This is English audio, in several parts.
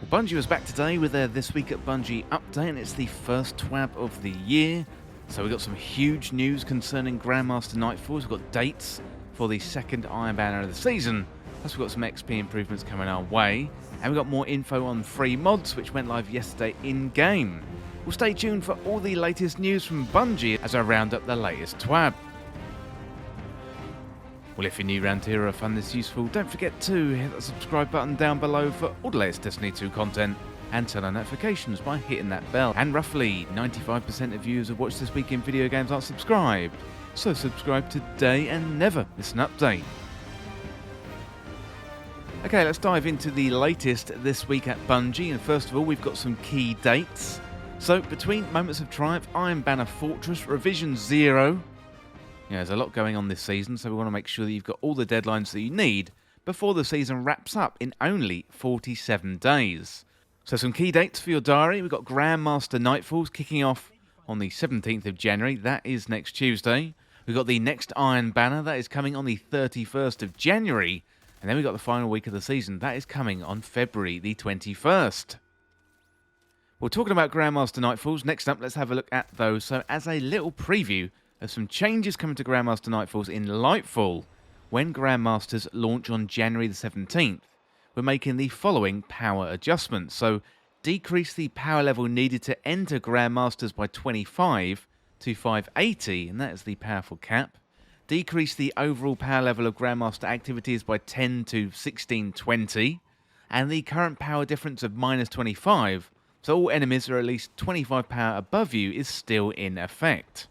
Well, Bungie was back today with their This Week at Bungie update, and it's the first TWAB of the year. So we've got some huge news concerning Grandmaster Nightfalls. We've got dates for the second Iron Banner of the season. Plus we've got some XP improvements coming our way. And we've got more info on free mods, which went live yesterday in-game. Well, stay tuned for all the latest news from Bungie as I round up the latest TWAB. Well, if you're new around here or found this useful, don't forget to hit that subscribe button down below for all the latest Destiny 2 content and turn on notifications by hitting that bell. And roughly 95% of viewers who watch This Week in Video Games aren't subscribed, so subscribe today and never miss an update. Okay, let's dive into the latest This Week at Bungie, and first of all we've got some key dates. So between Moments of Triumph, Iron Banner Fortress, Revision 0, yeah, there's a lot going on this season, so we want to make sure that you've got all the deadlines that you need before the season wraps up in only 47 days. So some key dates for your diary. We've got Grandmaster Nightfalls kicking off on the 17th of January. That is next Tuesday. We've got the next Iron Banner. That is coming on the 31st of January. And then we've got the final week of the season. That is coming on February the 21st. Well, talking about Grandmaster Nightfalls, next up, let's have a look at those. So as a little preview, there's some changes coming to Grandmaster Nightfalls in Lightfall. When Grandmasters launch on January the 17th, we're making the following power adjustments. So, decrease the power level needed to enter Grandmasters by 25 to 580, and that is the powerful cap. Decrease the overall power level of Grandmaster activities by 10 to 1620, and the current power difference of minus 25, so all enemies are at least 25 power above you, is still in effect.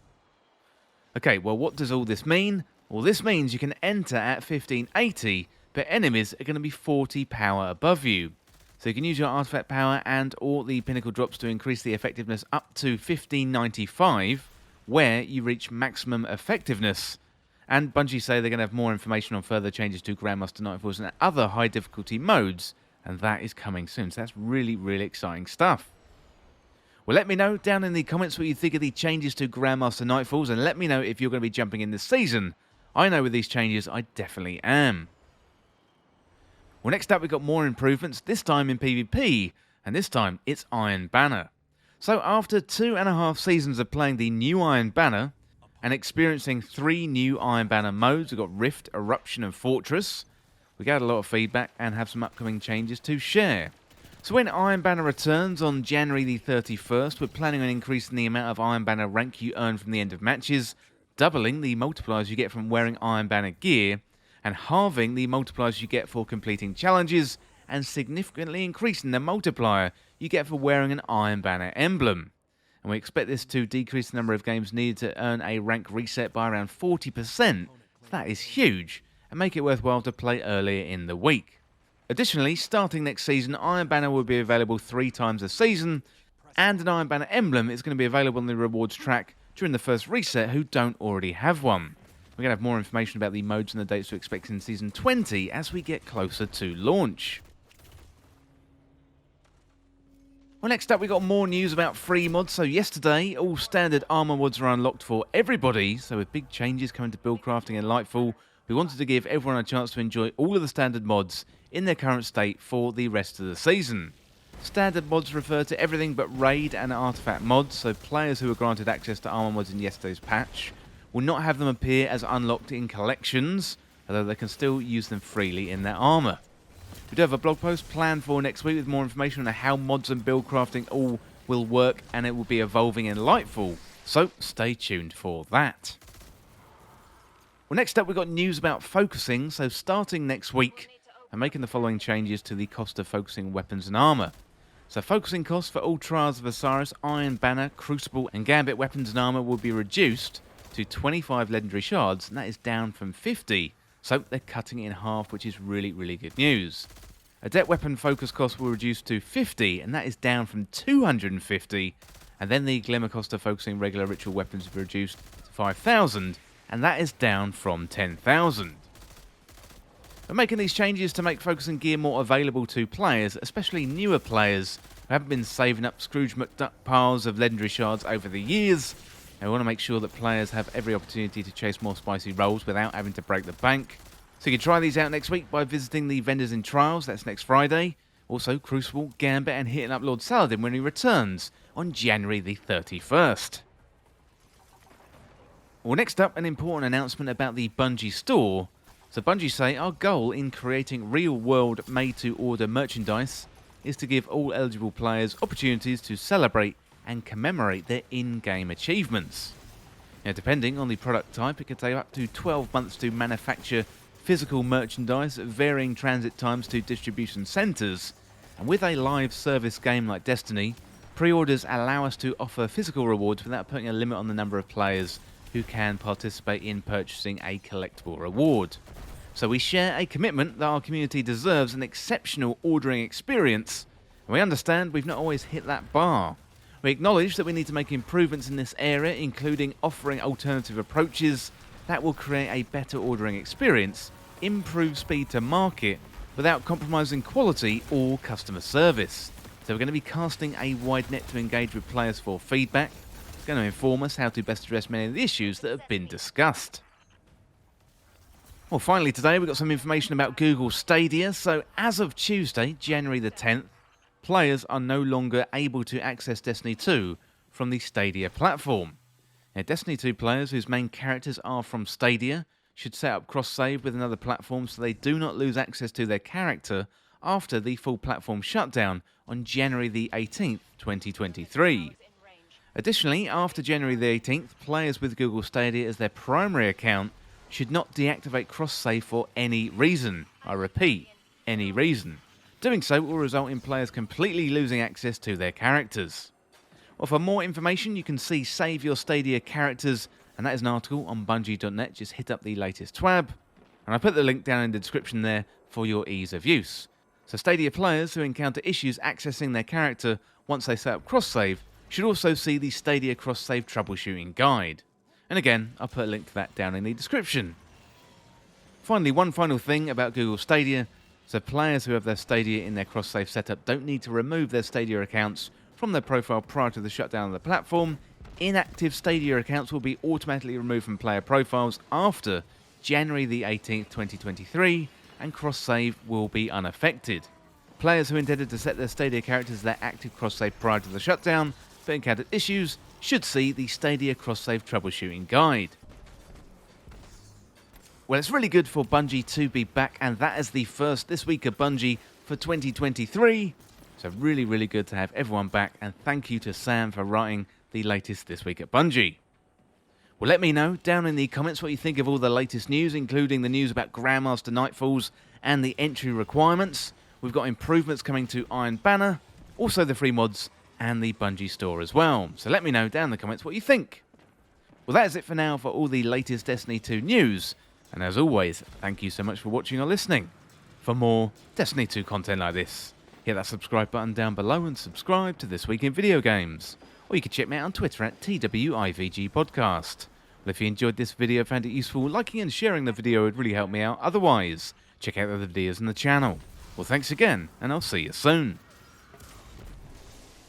Okay, well, what does all this mean? Well, this means you can enter at 1580, but enemies are going to be 40 power above you. So you can use your artifact power and or the pinnacle drops to increase the effectiveness up to 1595, where you reach maximum effectiveness. And Bungie say they're going to have more information on further changes to Grandmaster Nightfalls and other high difficulty modes, and that is coming soon. So that's really, really exciting stuff. Well, let me know down in the comments what you think of the changes to Grandmaster Nightfalls, and let me know if you're going to be jumping in this season. I know with these changes, I definitely am. Well, next up we've got more improvements, this time in PvP, and this time it's Iron Banner. So after 2.5 seasons of playing the new Iron Banner, and experiencing 3 new Iron Banner modes, we've got Rift, Eruption and Fortress, we got a lot of feedback and have some upcoming changes to share. So when Iron Banner returns on January the 31st, we're planning on increasing the amount of Iron Banner rank you earn from the end of matches, doubling the multipliers you get from wearing Iron Banner gear, and halving the multipliers you get for completing challenges, and significantly increasing the multiplier you get for wearing an Iron Banner emblem. And we expect this to decrease the number of games needed to earn a rank reset by around 40%. That is huge, and make it worthwhile to play earlier in the week. Additionally, starting next season, Iron Banner will be available 3 times a season, and an Iron Banner emblem is going to be available on the rewards track during the first reset who don't already have one. We're going to have more information about the modes and the dates to expect in Season 20 as we get closer to launch. Well, next up we got more news about free mods. So yesterday, all standard armor mods are unlocked for everybody, so with big changes coming to build crafting and Lightfall, we wanted to give everyone a chance to enjoy all of the standard mods in their current state for the rest of the season. Standard mods refer to everything but raid and artifact mods, so players who were granted access to armor mods in yesterday's patch will not have them appear as unlocked in collections, although they can still use them freely in their armor. We do have a blog post planned for next week with more information on how mods and build crafting all will work, and it will be evolving in Lightfall, so stay tuned for that. Well, next up we've got news about focusing, so starting next week, I'm making the following changes to the cost of focusing weapons and armor. So focusing costs for all Trials of Osiris, Iron Banner, Crucible and Gambit weapons and armor will be reduced to 25 legendary shards, and that is down from 50, so they're cutting it in half, which is really, really good news. Adept weapon focus cost will reduce to 50, and that is down from 250, and then the Glimmer cost of focusing regular ritual weapons will be reduced to 5,000, and that is down from 10,000. We're making these changes to make focusing gear more available to players, especially newer players who haven't been saving up Scrooge McDuck piles of legendary shards over the years. And we want to make sure that players have every opportunity to chase more spicy rolls without having to break the bank. So you can try these out next week by visiting the vendors in Trials, that's next Friday. Also Crucible, Gambit and hitting up Lord Saladin when he returns on January the 31st. Well, next up, an important announcement about the Bungie store. So Bungie say, our goal in creating real-world made-to-order merchandise is to give all eligible players opportunities to celebrate and commemorate their in-game achievements. Now, depending on the product type, it could take up to 12 months to manufacture physical merchandise at varying transit times to distribution centres. And with a live service game like Destiny, pre-orders allow us to offer physical rewards without putting a limit on the number of players who can participate in purchasing a collectible reward. So we share a commitment that our community deserves an exceptional ordering experience, and we understand we've not always hit that bar. We acknowledge that we need to make improvements in this area, including offering alternative approaches that will create a better ordering experience, improve speed to market, without compromising quality or customer service. So we're going to be casting a wide net to engage with players for feedback. It's going to inform us how to best address many of the issues that have been discussed. Well, finally today we've got some information about Google Stadia. So as of Tuesday, January the 10th, players are no longer able to access Destiny 2 from the Stadia platform. Now, Destiny 2 players whose main characters are from Stadia should set up cross-save with another platform so they do not lose access to their character after the full platform shutdown on January the 18th, 2023. Additionally, after January the 18th, players with Google Stadia as their primary account should not deactivate cross-save for any reason. I repeat, any reason. Doing so will result in players completely losing access to their characters. Well, for more information, you can see Save Your Stadia Characters, and that is an article on Bungie.net. Just hit up the latest TWAB, and I put the link down in the description there for your ease of use. So Stadia players who encounter issues accessing their character once they set up cross-save should also see the Stadia cross-save troubleshooting guide. And again, I'll put a link to that down in the description. Finally, one final thing about Google Stadia. So players who have their Stadia in their cross-save setup don't need to remove their Stadia accounts from their profile prior to the shutdown of the platform. Inactive Stadia accounts will be automatically removed from player profiles after January the 18th, 2023, and cross-save will be unaffected. Players who intended to set their Stadia characters their active cross-save prior to the shutdown but encountered issues should see the Stadia cross-save troubleshooting guide. Well, it's really good for Bungie to be back, and that is the first This Week at Bungie for 2023. So really good to have everyone back, and thank you to Sam for writing the latest This Week at Bungie. Well, let me know down in the comments what you think of all the latest news, including the news about Grandmaster Nightfalls and the entry requirements. We've got improvements coming to Iron Banner, also the free mods, and the Bungie store as well. So let me know down in the comments what you think. Well, that is it for now for all the latest Destiny 2 news. And as always, thank you so much for watching or listening. For more Destiny 2 content like this, hit that subscribe button down below and subscribe to This Week in Video Games. Or you can check me out on Twitter at TWIVG Podcast. Well, if you enjoyed this video and found it useful, liking and sharing the video would really help me out. Otherwise, check out the other videos on the channel. Well, thanks again, and I'll see you soon.